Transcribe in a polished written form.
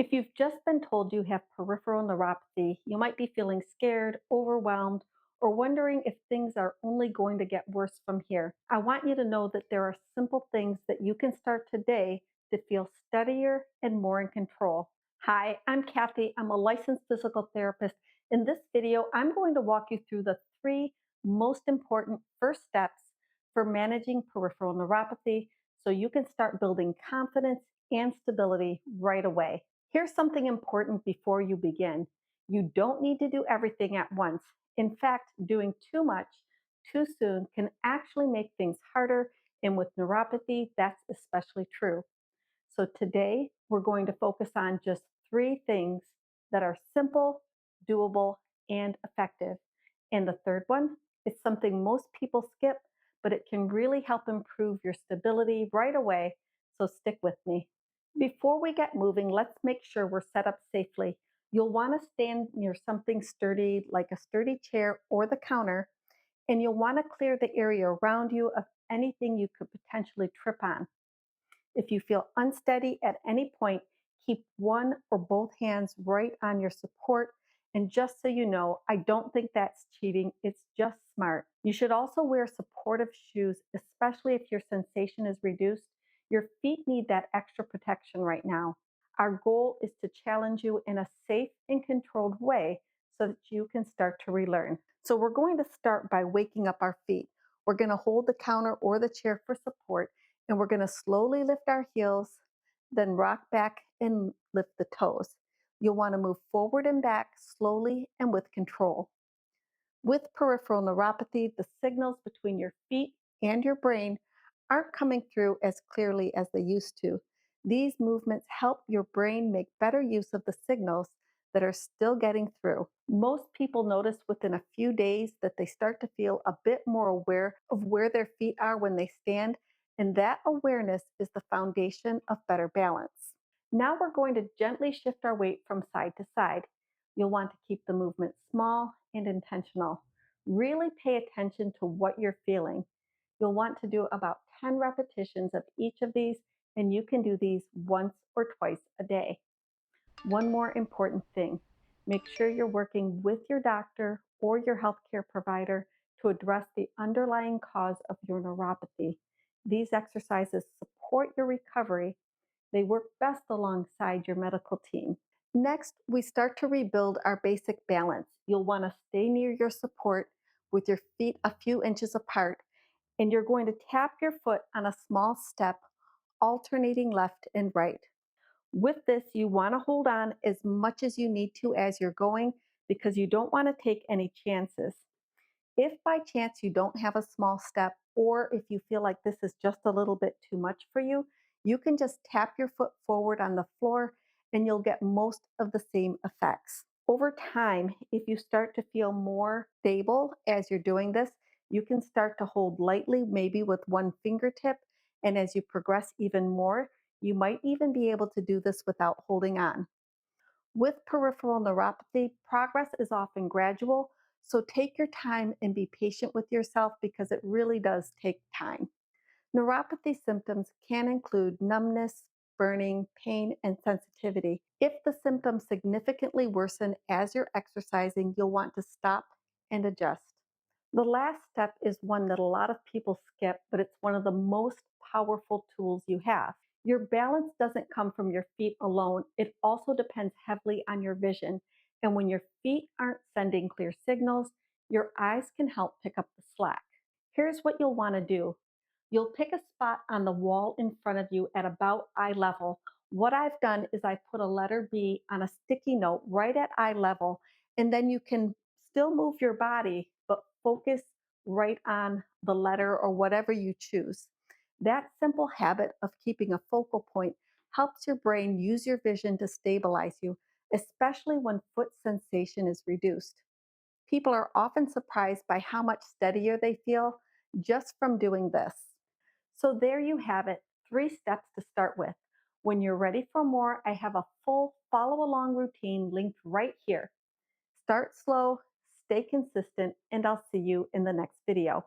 If you've just been told you have peripheral neuropathy, you might be feeling scared, overwhelmed, or wondering if things are only going to get worse from here. I want you to know that there are simple things that you can start today to feel steadier and more in control. Hi, I'm Kathy. I'm a licensed physical therapist. In this video, I'm going to walk you through the three most important first steps for managing peripheral neuropathy so you can start building confidence and stability right away. Here's something important before you begin. You don't need to do everything at once. In fact, doing too much too soon can actually make things harder, and with neuropathy, that's especially true. So today, we're going to focus on just three things that are simple, doable, and effective. And the third one is something most people skip, but it can really help improve your stability right away. So stick with me. Before we get moving, let's make sure we're set up safely. You'll want to stand near something sturdy, like a sturdy chair or the counter, and you'll want to clear the area around you of anything you could potentially trip on. If you feel unsteady at any point, keep one or both hands right on your support. And just so you know, I don't think that's cheating, it's just smart. You should also wear supportive shoes, especially if your sensation is reduced. Your feet need that extra protection right now. Our goal is to challenge you in a safe and controlled way so that you can start to relearn. So, we're going to start by waking up our feet. We're going to hold the counter or the chair for support, and we're going to slowly lift our heels, then rock back and lift the toes. You'll want to move forward and back slowly and with control. With peripheral neuropathy, the signals between your feet and your brain aren't coming through as clearly as they used to. These movements help your brain make better use of the signals that are still getting through. Most people notice within a few days that they start to feel a bit more aware of where their feet are when they stand, and that awareness is the foundation of better balance. Now we're going to gently shift our weight from side to side. You'll want to keep the movement small and intentional. Really pay attention to what you're feeling. You'll want to do about 10 repetitions of each of these, and you can do these once or twice a day. One more important thing, make sure you're working with your doctor or your healthcare provider to address the underlying cause of your neuropathy. These exercises support your recovery. They work best alongside your medical team. Next, we start to rebuild our basic balance. You'll want to stay near your support with your feet a few inches apart, and you're going to tap your foot on a small step, alternating left and right. With this, you want to hold on as much as you need to as you're going because you don't want to take any chances. If by chance you don't have a small step, or if you feel like this is just a little bit too much for you, you can just tap your foot forward on the floor and you'll get most of the same effects. Over time, if you start to feel more stable as you're doing this, you can start to hold lightly, maybe with one fingertip. And as you progress even more, you might even be able to do this without holding on. With peripheral neuropathy, progress is often gradual, so take your time and be patient with yourself because it really does take time. Neuropathy symptoms can include numbness, burning, pain, and sensitivity. If the symptoms significantly worsen as you're exercising, you'll want to stop and adjust. The last step is one that a lot of people skip, but it's one of the most powerful tools you have. Your balance doesn't come from your feet alone, it also depends heavily on your vision. And when your feet aren't sending clear signals, your eyes can help pick up the slack. Here's what you'll want to do. You'll pick a spot on the wall in front of you at about eye level. What I've done is I put a letter B on a sticky note right at eye level, and then you can still move your body, but focus right on the letter or whatever you choose. That simple habit of keeping a focal point helps your brain use your vision to stabilize you, especially when foot sensation is reduced. People are often surprised by how much steadier they feel just from doing this. So, there you have it, three steps to start with. When you're ready for more, I have a full follow along routine linked right here. Start slow, stay consistent, and I'll see you in the next video.